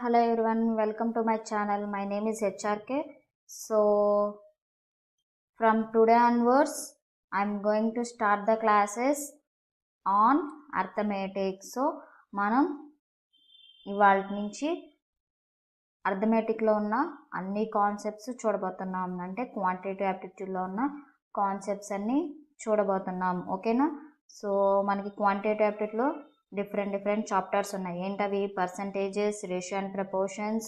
Hello everyone, welcome to my channel. My name is HRK. So from today onwards, I'm going to start the classes on arithmetic. So మనం ఇవాళ నుంచి అర్థమెటిక్లో ఉన్న అన్ని concepts చూడబోతున్నాం. అంటే quantitative యాప్టిట్యూడ్లో ఉన్న concepts అన్నీ చూడబోతున్నాం. ఓకేనా? సో మనకి క్వాంటిటేటివ్ యాప్టిట్యూడ్లో డిఫరెంట్ చాప్టర్స్ ఉన్నాయి. ఏంటవి? Percentages, ratio and proportions,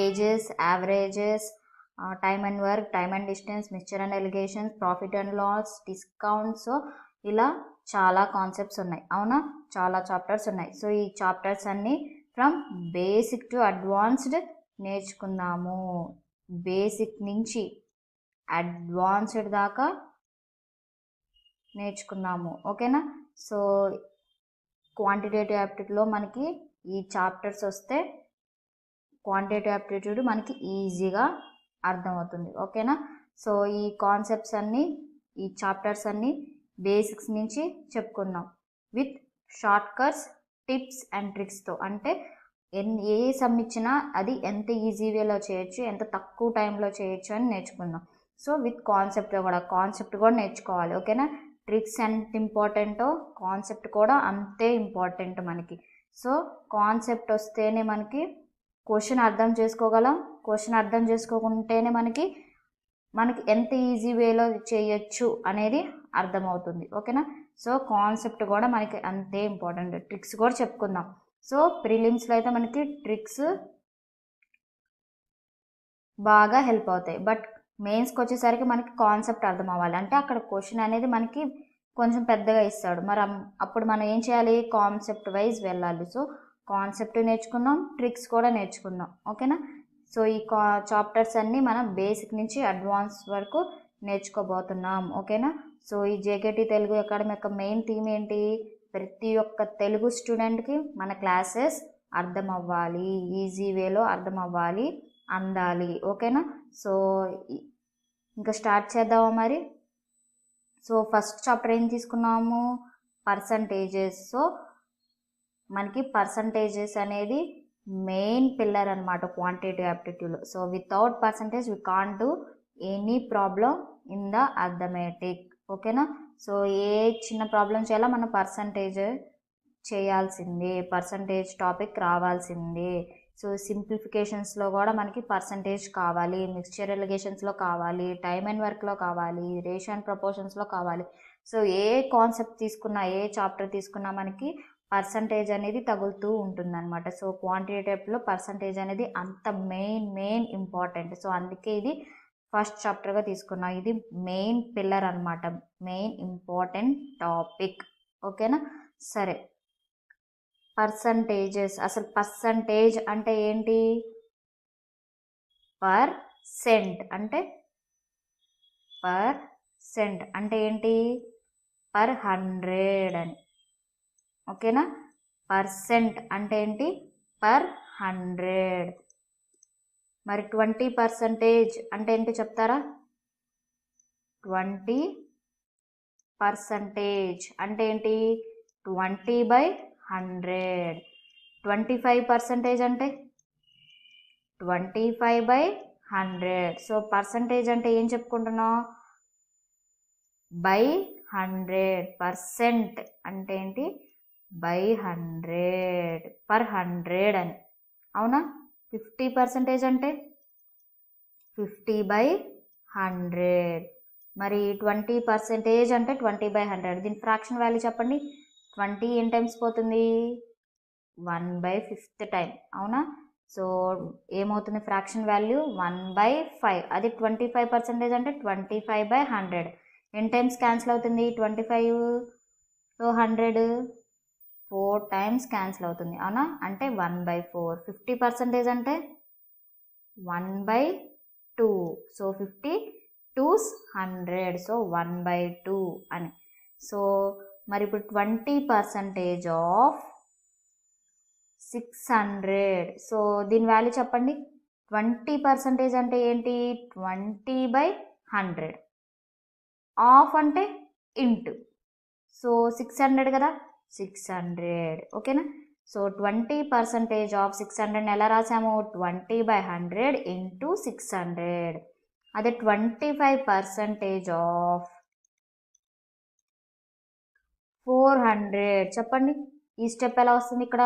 ages, averages, time and work, time and distance, mixture and alligations, profit and loss, discount. So ఇలా చాలా కాన్సెప్ట్స్ ఉన్నాయి. అవునా? చాలా చాప్టర్స్ ఉన్నాయి. సో ఈ చాప్టర్స్ అన్నీ ఫ్రమ్ బేసిక్ టు అడ్వాన్స్డ్ నేర్చుకుందాము. బేసిక్ నుంచి అడ్వాన్స్డ్ దాకా నేర్చుకుందాము. ఓకేనా? సో క్వాంటిటేటివ్ యాప్టిట్యూడ్లో మనకి ఈ చాప్టర్స్ వస్తే క్వాంటిటేటివ్ యాప్టిట్యూడ్ మనకి ఈజీగా అర్థమవుతుంది. ఓకేనా? సో ఈ కాన్సెప్ట్స్ అన్నీ, ఈ చాప్టర్స్ అన్నీ బేసిక్స్ నుంచి చెప్పుకుందాం with short cuts, tips and ట్రిక్స్తో. అంటే ఏ సమ్ ఇచ్చినా అది ఎంత ఈజీ వేలో చేయొచ్చు, ఎంత తక్కువ టైంలో చేయొచ్చు అని నేర్చుకుందాం. సో విత్ కాన్సెప్ట్ కూడా నేర్చుకోవాలి. ఓకేనా? ట్రిక్స్ ఎంత ఇంపార్టెంటో కాన్సెప్ట్ కూడా అంతే ఇంపార్టెంట్ మనకి. సో కాన్సెప్ట్ వస్తేనే మనకి క్వశ్చన్ అర్థం చేసుకోగలం. క్వశ్చన్ అర్థం చేసుకోకుంటేనే మనకి ఎంత ఈజీ వేలో చేయొచ్చు అనేది అర్థమవుతుంది. ఓకేనా? సో కాన్సెప్ట్ కూడా మనకి అంతే ఇంపార్టెంట్. ట్రిక్స్ కూడా చెప్పుకుందాం. సో ప్రిలిమ్స్లో అయితే మనకి ట్రిక్స్ బాగా హెల్ప్ అవుతాయి. బట్ మెయిన్స్కి వచ్చేసరికి మనకి కాన్సెప్ట్ అర్థం అవ్వాలి. అంటే అక్కడ క్వశ్చన్ అనేది మనకి కొంచెం పెద్దగా ఇస్తాడు. మరి అప్పుడు మనం ఏం చేయాలి? కాన్సెప్ట్ వైజ్ వెళ్ళాలి. సో కాన్సెప్ట్ నేర్చుకుందాం, ట్రిక్స్ కూడా నేర్చుకుందాం. ఓకేనా? సో ఈ చాప్టర్స్ అన్నీ మనం బేసిక్ నుంచి అడ్వాన్స్ వరకు నేర్చుకోబోతున్నాం. ఓకేనా? సో ఈ జేకేటీ తెలుగు అకాడమీ యొక్క మెయిన్ థీమ్ ఏంటి? ప్రతి ఒక్క తెలుగు స్టూడెంట్కి మన క్లాసెస్ అర్థం అవ్వాలి, ఈజీ వేలో అర్థం అవ్వాలి, అందాలి. ఓకేనా? సో ఇంకా స్టార్ట్ చేద్దామా మరి? సో ఫస్ట్ చాప్టర్ ఏం తీసుకున్నాము? పర్సంటేజెస్. సో మనకి పర్సంటేజెస్ అనేది మెయిన్ పిల్లర్ అనమాట క్వాంటిటేటివ్ యాప్టిట్యూడ్లో. So without percentage we can't do any problem in the arithmetic. ఓకేనా? సో ఏ చిన్న ప్రాబ్లం చేయాలో మనం పర్సంటేజ్ చేయాల్సిందే, పర్సంటేజ్ టాపిక్ రావాల్సిందే. సో సింప్లిఫికేషన్స్లో కూడా మనకి పర్సంటేజ్ కావాలి, మిక్స్చర్ ఎలిగేషన్స్లో కావాలి, టైమ్ అండ్ వర్క్లో కావాలి, రేషియో అండ్ ప్రపోర్షన్స్లో కావాలి. సో ఏ కాన్సెప్ట్ తీసుకున్నా, ఏ చాప్టర్ తీసుకున్నా మనకి పర్సంటేజ్ అనేది తగులుతూ ఉంటుందన్నమాట. సో క్వాంటిటేటివ్లో పర్సంటేజ్ అనేది అంత మెయిన్ ఇంపార్టెంట్. సో అందుకే ఇది ఫస్ట్ చాప్టర్గా తీసుకున్నా. ఇది మెయిన్ పిల్లర్ అనమాట, మెయిన్ ఇంపార్టెంట్ టాపిక్. ఓకేనా? సరే, పర్సంటేజెస్. అసలు పర్సంటేజ్ అంటే ఏంటి? పర్సెంట్ అంటే ఏంటి? పర్ 100 అని. ఓకేనా? పర్సెంట్ అంటే ఏంటి? పర్ 100. మరి 20% అంటే ఏంటి చెప్తారా? 20% అంటే ఏంటి? 20/100. 25% అంటే 25/100. సో పర్సంటేజ్ అంటే ఏం చెప్పుకుంటున్నాం? బై 100%. అంటే ఏంటి? బై 100, పర్ 100 అని. అవునా? 50% అంటే 50/100. మరి 20% అంటే 20/100. దీని ఫ్రాక్షన్ వాల్యూ చెప్పండి. 20 ఎన్ని టైమ్స్ పోతుంది? 1/5 టైం. అవునా? సో ఏమవుతుంది ఫ్రాక్షన్ వాల్యూ? 1/5. అది 25% అంటే 25/100. ఎన్ని టైమ్స్ క్యాన్సిల్ అవుతుంది? 25 సో 100 4 టైమ్స్ క్యాన్సిల్ అవుతుంది. అవునా? అంటే 1/4. 50% అంటే 1/2. So 50 2s 100. సో 1/2 అని. సో మరి ఇప్పుడు 20% ఆఫ్ 600. సో దీని వాల్యూ చెప్పండి. 20% అంటే ఏంటి? 20/100. ఆఫ్ అంటే ఇంటూ. సో 600 కదా, 600. ఓకేనా? సో 20% ఆఫ్ 600 ఎలా రాసాము 20/100 ఇంటూ 600. అదే 25% ఆఫ్ 400 చెప్పండి. ఈ స్టెప్ ఎలా వస్తుంది ఇక్కడ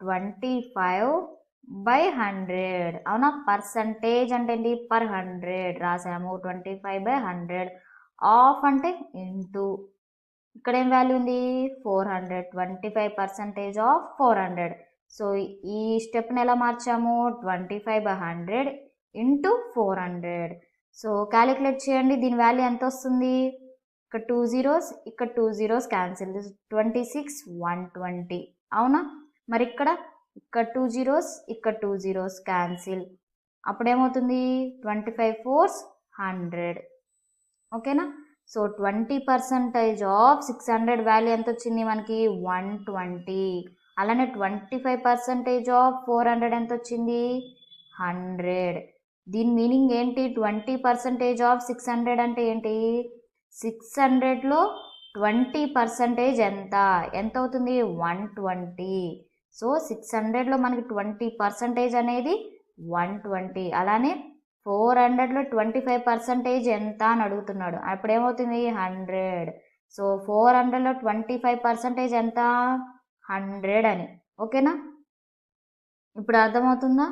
25/100 అవునా. పర్సంటేజ్ అంటే ఏంటి పర్ 100 రాసాము 25/100. ఆఫ్ అంటే ఇంటూ ఇక్కడ ఏం వాల్యూ ఉంది 400. 25% ఆఫ్ 400. సో ఈ స్టెప్ని ఎలా మార్చాము 25/100 ఇంటూ 400. సో క్యాలిక్యులేట్ చేయండి. దీని వాల్యూ ఎంత వస్తుంది. ఇక్కడ 2 zeros ఇక్కడ 2 zeros క్యాన్సిల్ 26 120 అవునా. మరి ఇక్కడ 2 zeros ఇక్కడ 2 zeros క్యాన్సిల్ అప్పుడేమవుతుంది 25 4s 100 ఓకేనా. సో 20% ఆఫ్ 600 వాల్యూ ఎంత వచ్చింది మనకి 120. అలానే 25% ఆఫ్ 400 ఎంత వచ్చింది 100. దీని మీనింగ్ ఏంటి 20% ఆఫ్ 600 అంటే ఏంటి 600లో 20% ఎంత అవుతుంది 120. సో 600లో మనకి 20% అనేది 120. అలానే 400లో 25% ఎంత అని అడుగుతున్నాడు. అప్పుడు ఏమవుతుంది 100. సో 400లో 25% ఎంత 100 అని ఓకేనా. ఇప్పుడు అర్థమవుతుందా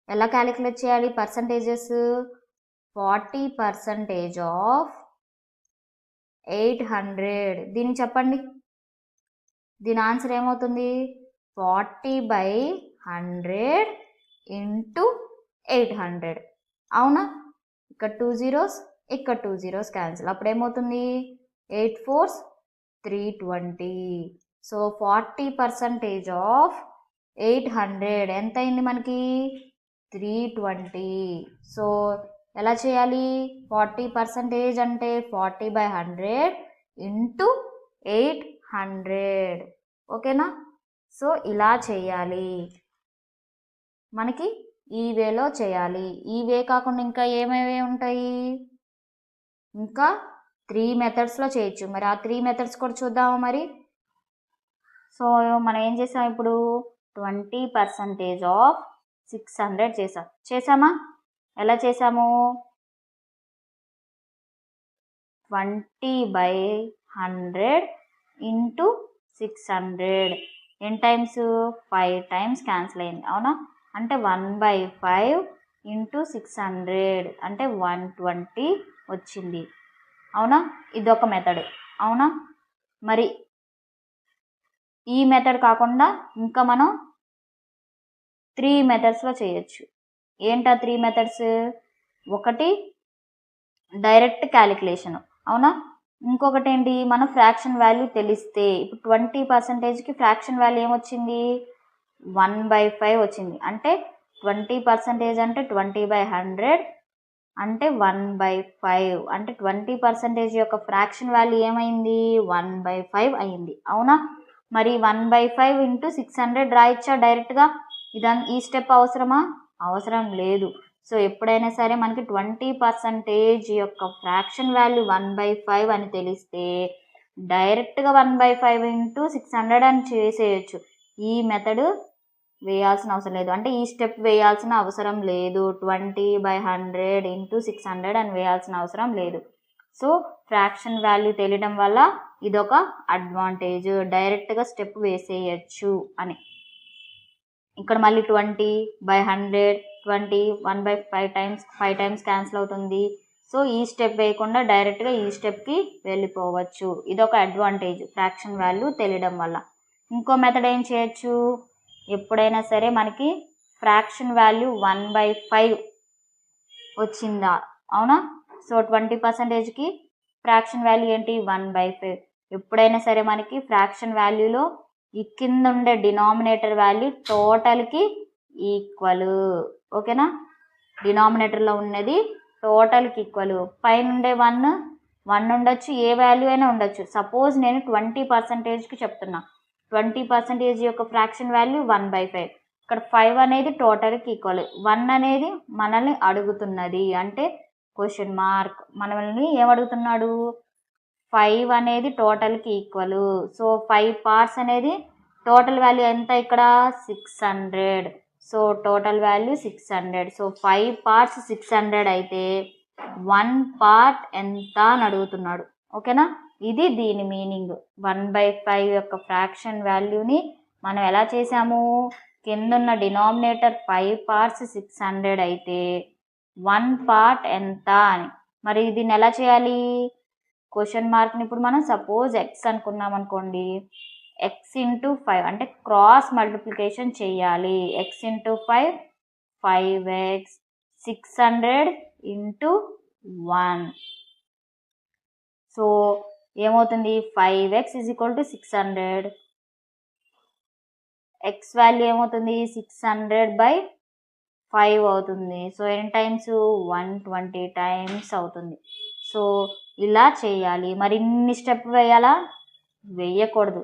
ఎలా క్యాలిక్యులేట్ చేయాలి పర్సంటేజెస్. 40% ఆఫ్ 800 దీన్ని చెప్పండి. దీని ఆన్సర్ ఏమవుతుంది 40/100 ఇంటూ 800 అవునా. ఇక్కడ 2 zeros ఇక్కడ 2 zeros క్యాన్సిల్ అప్పుడు ఏమవుతుంది 8 4s 320. సో 40% ఆఫ్ 800 ఎంత అయింది మనకి 320. సో ఎలా చేయాలి 40% అంటే 40/100 ఇంటూ 800 ఓకేనా. సో ఇలా చేయాలి మనకి ఈ వేలో చేయాలి. ఈ వే కాకుండా ఇంకా ఏమేమి ఉంటాయి ఇంకా 3 మెథడ్స్లో చేయొచ్చు. మరి ఆ 3 మెథడ్స్ కూడా చూద్దాము మరి. సో మనం ఏం చేసాం ఇప్పుడు 20% ఆఫ్ 600 చేసామా. ఎలా చేసాము 20/100 into 600 n times 5 times cancel అయింది అవునా. అంటే 1/5 ఇంటూ 600 అంటే 120 వచ్చింది అవునా. ఇదొక మెథడ్ అవునా. మరి ఈ మెథడ్ కాకుండా ఇంకా మనం 3 మెథడ్స్లో చేయొచ్చు. ఏంటా 3 మెథడ్స్. ఒకటి డైరెక్ట్ క్యాలిక్యులేషన్ అవునా. ఇంకొకటి ఏంటి మన ఫ్రాక్షన్ వాల్యూ తెలిస్తే ఇప్పుడు 20%కి ఫ్రాక్షన్ వాల్యూ ఏమొచ్చింది 1/5 వచ్చింది. అంటే 20% అంటే 20/100 అంటే 1/5 అంటే 20% యొక్క ఫ్రాక్షన్ వాల్యూ ఏమైంది 1/5 అయింది అవునా. మరి 1/5 ఇంటూ 600 రాయొచ్చా డైరెక్ట్గా. ఈ స్టెప్ అవసరమా అవసరం లేదు. సో ఎప్పుడైనా సరే మనకి 20% యొక్క ఫ్రాక్షన్ వాల్యూ 1/5 అని తెలిస్తే డైరెక్ట్గా 1/5 ఇంటూ 600 అని చేసేయచ్చు. ఈ మెథడ్ వేయాల్సిన అవసరం లేదు. అంటే ఈ స్టెప్ వేయాల్సిన అవసరం లేదు. 20/100 ఇంటూ 600 అని వేయాల్సిన అవసరం లేదు. సో ఫ్రాక్షన్ వాల్యూ తెలియడం వల్ల ఇదొక అడ్వాంటేజ్. డైరెక్ట్గా స్టెప్ వేసేయచ్చు అని. ఇక్కడ మళ్ళీ 20/100 20 1/5 టైమ్స్ క్యాన్సిల్ అవుతుంది. సో ఈ స్టెప్ వేయకుండా డైరెక్ట్గా ఈ స్టెప్కి వెళ్ళిపోవచ్చు. ఇదొక అడ్వాంటేజ్ ఫ్రాక్షన్ వాల్యూ తెలియడం వల్ల. ఇంకో మెథడ్ ఏం చేయొచ్చు ఎప్పుడైనా సరే మనకి ఫ్రాక్షన్ వాల్యూ 1/5 వచ్చిందా అవునా. సో 20%కి ఫ్రాక్షన్ వాల్యూ ఏంటి 1/5. ఎప్పుడైనా సరే మనకి ఫ్రాక్షన్ వాల్యూలో ఈ కింద ఉండే డినామినేటర్ వాల్యూ టోటల్కి ఈక్వల్ ఓకేనా. డినామినేటర్లో ఉన్నది టోటల్కి ఈక్వల్. పైన ఉండే 1 ఉండొచ్చు ఏ వాల్యూ అయినా ఉండొచ్చు. సపోజ్ నేను 20%కి చెప్తున్నా 20% యొక్క ఫ్రాక్షన్ వాల్యూ 1/5. ఇక్కడ 5 అనేది టోటల్కి ఈక్వల్. 1 అనేది మనల్ని అడుగుతున్నది అంటే క్వశ్చన్ మార్క్. మనల్ని ఏమడుగుతున్నాడు 5 అనేది టోటల్కి ఈక్వల్. సో 5 పార్ట్స్ అనేది టోటల్ వాల్యూ ఎంత ఇక్కడ 600. So total value 600. So 5 parts 600 అయితే 1 part ఎంత అని అడుగుతున్నాడు. ఓకేనా, ఇది దీని మీనింగ్. 1/5 యొక్క ఫ్రాక్షన్ వాల్యూని మనం ఎలా చేసాము, కిందున్న డినామినేటర్ 5 parts 600 అయితే 1 part ఎంత అని. మరి దీన్ని ఎలా చేయాలి, క్వశ్చన్ మార్క్ని ఇప్పుడు మనం సపోజ్ ఎక్స్ అనుకున్నాం అనుకోండి, ఎక్స్ ఇంటూ 5 అంటే క్రాస్ మల్టిప్లికేషన్ చేయాలి. X into 5 5x, 600 into 1. So ఏమవుతుంది, 5x is equal to 600. X value ఏమవుతుంది 600/5 అవుతుంది. సో ఎన్ని టైమ్స్, 120 టైమ్స్ అవుతుంది. సో ఇలా చేయాలి. మరి ఇన్ని స్టెప్ వేయాలా, వేయకూడదు.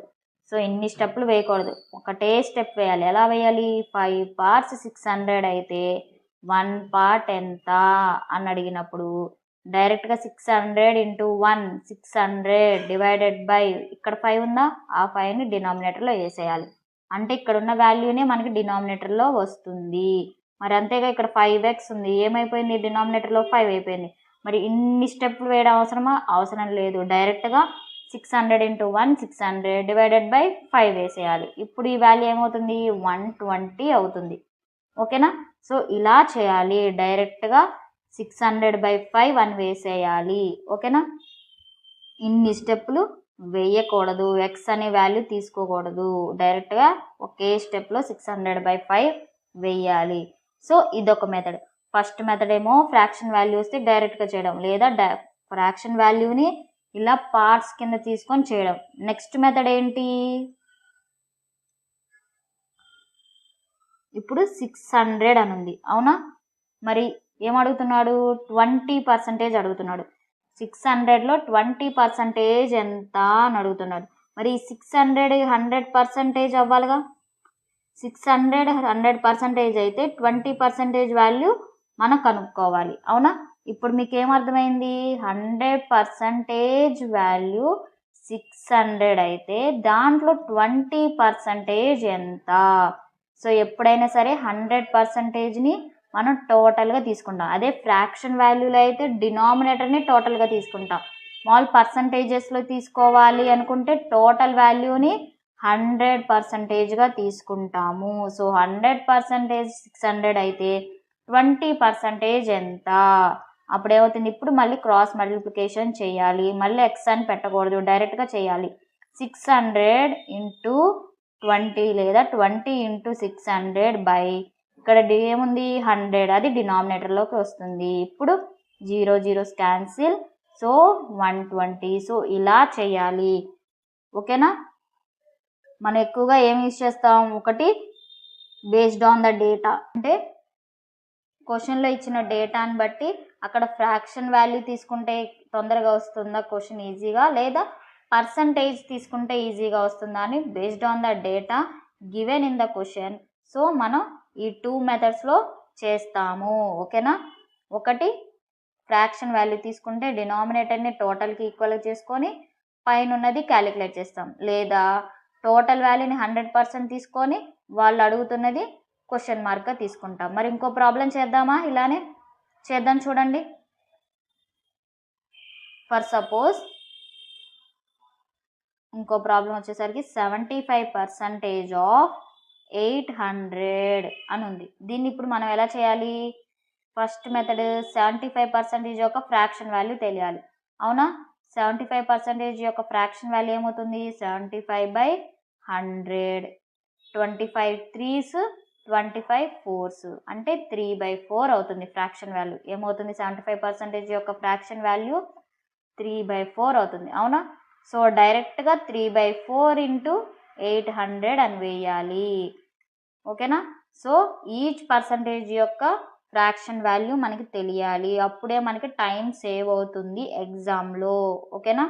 సో ఇన్ని స్టెప్పులు వేయకూడదు, ఒకటే స్టెప్ వేయాలి. ఎలా వేయాలి, 5 parts 600 అయితే 1 part ఎంత అని అడిగినప్పుడు డైరెక్ట్గా 600 ఇంటూ 1 600 డివైడెడ్ బై ఇక్కడ 5 ఉందా, ఆ 5ని డినామినేటర్లో వేసేయాలి. అంటే ఇక్కడ ఉన్న వాల్యూనే మనకి డినామినేటర్లో వస్తుంది. మరి అంతేగా ఇక్కడ 5x ఉంది, ఏమైపోయింది డినామినేటర్లో 5 అయిపోయింది. మరి ఇన్ని స్టెప్పులు వేయడం అవసరమా, అవసరం లేదు. డైరెక్ట్గా 600 ఇంటూ 1 600 డివైడెడ్ బై 5 వేసేయాలి. ఇప్పుడు ఈ వాల్యూ ఏమవుతుంది 120 అవుతుంది. ఓకేనా, సో ఇలా చేయాలి. డైరెక్ట్గా 600/5 అని వేసేయాలి. ఓకేనా, ఇన్ని స్టెప్పులు వేయకూడదు, ఎక్స్ అనే వాల్యూ తీసుకోకూడదు. డైరెక్ట్గా ఒకే స్టెప్లో 600/5 వేయాలి. సో ఇదొక మెథడ్. ఫస్ట్ మెథడ్ ఏమో ఫ్రాక్షన్ వాల్యూ వస్తే డైరెక్ట్గా చేయడం, లేదా ఫ్రాక్షన్ వాల్యూని ఇలా పార్ట్స్ కింద తీసుకొని చేయడం. నెక్స్ట్ మెథడ్ ఏంటి, ఇప్పుడు 600 అని ఉంది అవునా, మరి ఏమడుగుతున్నాడు 20% అడుగుతున్నాడు. 600లో 20% ఎంత అని అడుగుతున్నాడు. మరి 600 100% అవ్వాలిగా. 600 100% అయితే 20% వాల్యూ మనం కనుక్కోవాలి అవునా. ఇప్పుడు మీకు ఏమర్థమైంది, 100% వాల్యూ 600 అయితే దాంట్లో 20% ఎంత. సో ఎప్పుడైనా సరే 100%ని మనం టోటల్గా తీసుకుంటాం. అదే ఫ్రాక్షన్ వాల్యూలో అయితే డినామినేటర్ని టోటల్గా తీసుకుంటాం. మామూలు పర్సంటేజెస్లో తీసుకోవాలి అనుకుంటే టోటల్ వాల్యూని 100%గా తీసుకుంటాము. సో 100% 600 అయితే 20% ఎంత, అప్పుడేమవుతుంది, ఇప్పుడు మళ్ళీ క్రాస్ మల్టిప్లికేషన్ చేయాలి. మళ్ళీ ఎక్స్ అని పెట్టకూడదు, డైరెక్ట్గా చేయాలి. 600 ఇంటూ 20 లేదా 20 ఇంటూ 600 బై ఇక్కడ ఏముంది 100, అది డినామినేటర్లోకి వస్తుంది. ఇప్పుడు 0 0s క్యాన్సిల్, సో 120. సో ఇలా చేయాలి. ఓకేనా, మనం ఎక్కువగా ఏం యూజ్ చేస్తాం, ఒకటి బేస్డ్ ఆన్ ద డేటా, అంటే క్వశ్చన్లో ఇచ్చిన డేటాని బట్టి అక్కడ ఫ్రాక్షన్ వాల్యూ తీసుకుంటే తొందరగా వస్తుందా క్వశ్చన్ ఈజీగా, లేదా పర్సంటేజ్ తీసుకుంటే ఈజీగా వస్తుందా అని based on the data given in the question. So మనం ఈ 2 మెథడ్స్లో చేస్తాము. ఓకేనా, ఒకటి ఫ్రాక్షన్ వాల్యూ తీసుకుంటే డినామినేటర్ని టోటల్కి ఈక్వల్గా చేసుకొని పైన ఉన్నది క్యాలిక్యులేట్ చేస్తాం, లేదా టోటల్ వాల్యూని 100% తీసుకొని వాళ్ళు అడుగుతున్నది క్వశ్చన్ మార్క్గా తీసుకుంటాం. మరి ఇంకో ప్రాబ్లం చేద్దామా, ఇలానే చేద్దాం చూడండి. ఫర్ సపోజ్ ఇంకో ప్రాబ్లం వచ్చేసరికి 75% ఆఫ్ 800 అని ఉంది. దీన్ని ఇప్పుడు మనం ఎలా చేయాలి, ఫస్ట్ మెథడ్ 75% యొక్క ఫ్రాక్షన్ వాల్యూ తెలియాలి అవునా. 75% యొక్క ఫ్రాక్షన్ వాల్యూ ఏమవుతుంది 75/100, 25 3s 25 4s అంటే 3/4 అవుతుంది ఫ్రాక్షన్ వాల్యూ. ఏమవుతుంది 75% యొక్క ఫ్రాక్షన్ వాల్యూ 3/4 అవుతుంది అవునా. సో డైరెక్ట్గా 3/4 ఇంటూ 800 అని వేయాలి. ఓకేనా, సో ఈచ్ పర్సంటేజ్ యొక్క ఫ్రాక్షన్ వాల్యూ మనకి తెలియాలి, అప్పుడే మనకి టైం సేవ్ అవుతుంది ఎగ్జామ్లో. ఓకేనా,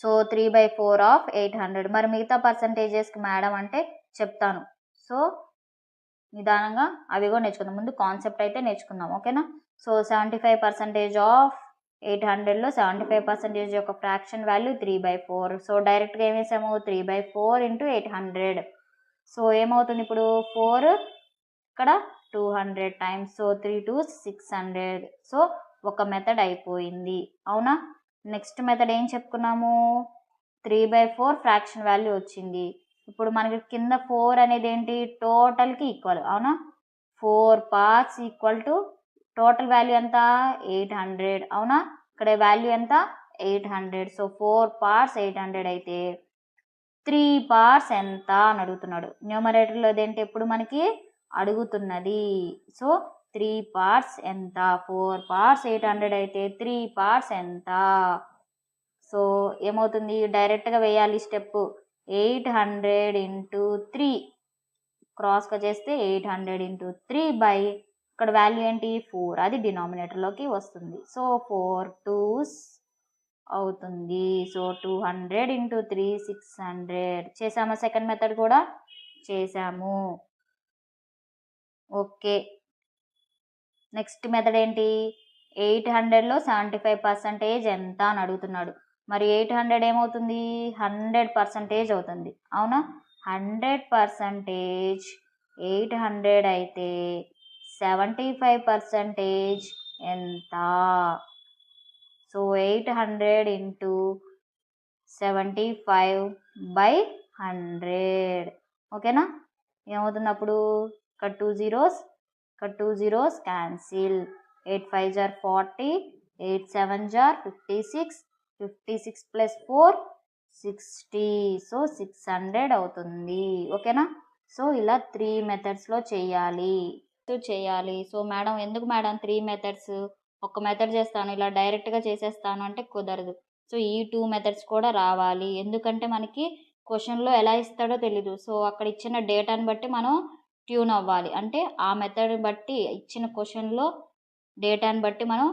సో 3/4 ఆఫ్ 800. మరి మిగతా పర్సంటేజెస్కి మేడం అంటే చెప్తాను. సో నిదానంగా అవి కూడా నేర్చుకుందాం, ముందు కాన్సెప్ట్ అయితే నేర్చుకుందాం. ఓకేనా, సో 75% ఆఫ్ 800లో 75% యొక్క ఫ్రాక్షన్ వాల్యూ 3/4. సో డైరెక్ట్గా ఏం వేసాము 3/4 ఇంటూ 800. సో ఏమవుతుంది ఇప్పుడు 4 ఇక్కడ 200 టైమ్స్. So 3 to 600. సో ఒక మెథడ్ అయిపోయింది అవునా. నెక్స్ట్ మెథడ్ ఏం చెప్పుకున్నాము 3/4 ఫ్రాక్షన్ వాల్యూ వచ్చింది. ఇప్పుడు మనకి కింద 4 అనేది ఏంటి టోటల్కి ఈక్వల్ అవునా. 4 parts equal to total value ఎంత 800 అవునా. ఇక్కడ వాల్యూ ఎంత 800. సో 4 parts 800 అయితే 3 parts ఎంత అని అడుగుతున్నాడు. న్యూమరేటర్లో అదేంటి ఎప్పుడు మనకి అడుగుతున్నది. సో 3 parts ఎంత 4 parts 800 అయితే 3 parts ఎంత. సో ఏమవుతుంది డైరెక్ట్గా వేయాలి స్టెప్ 800 ఇంటూ 3 క్రాస్గా చేస్తే 800 ఇంటూ 3 బై ఇక్కడ వాల్యూ ఏంటి 4 అది డినామినేటర్లోకి వస్తుంది. సో 4 2s అవుతుంది. సో 200 ఇంటూ 3 600 చేసామా. సెకండ్ మెథడ్ కూడా చేసాము. ఓకే నెక్స్ట్ మెథడ్ ఏంటి 800లో 75% ఎంత అని అడుగుతున్నాడు. మరి 800 ఏమవుతుంది 100% అవుతుంది అవునా. 100% 800 అయితే 75% ఎంత. సో 800 ఇంటూ 75/100 ఓకేనా. ఏమవుతుంది అప్పుడు ఇక్కడ 2 zeros cancel. 8 5s are 40, 8 7s are 56, 56 plus 4 60. So 600 అవుతుంది ఓకేనా. సో ఇలా 3 మెథడ్స్లో చేయాలి. సో మేడం ఎందుకు మేడం 3 మెథడ్స్ ఒక మెథడ్ చేస్తాను ఇలా డైరెక్ట్గా చేసేస్తాను అంటే కుదరదు. సో ఈ 2 మెథడ్స్ కూడా రావాలి. ఎందుకంటే మనకి క్వశ్చన్లో ఎలా ఇస్తాడో తెలీదు. సో అక్కడ ఇచ్చిన డేటాని బట్టి మనం ట్యూన్ అవ్వాలి. అంటే ఆ మెథడ్ బట్టి ఇచ్చిన క్వశ్చన్లో డేటాని బట్టి మనం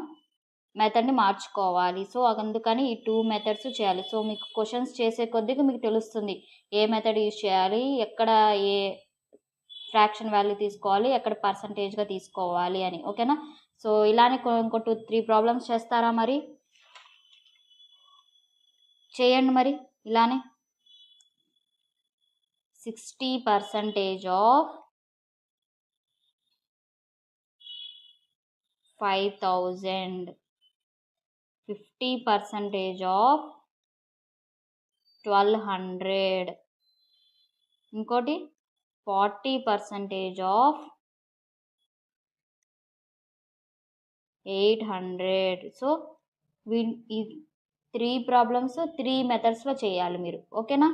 మెథడ్ని మార్చుకోవాలి. సో అందుకని ఈ 2 మెథడ్స్ చేయాలి. సో మీకు క్వశ్చన్స్ చేసే కొద్దిగా మీకు తెలుస్తుంది ఏ మెథడ్ యూజ్ చేయాలి, ఎక్కడ ఏ ఫ్రాక్షన్ వాల్యూ తీసుకోవాలి, ఎక్కడ పర్సంటేజ్గా తీసుకోవాలి అని ఓకేనా. సో ఇలానే ఇంకో 2-3 ప్రాబ్లమ్స్ చేస్తారా మరి చేయండి. మరి ఇలానే 60% ఆఫ్ 5000, 50% ఆఫ్ 1200, ఇంకోటి 40% ఆఫ్ 800. సో ఈ 3 ప్రాబ్లమ్స్ 3 మెథడ్స్లో చేయాలి మీరు ఓకేనా.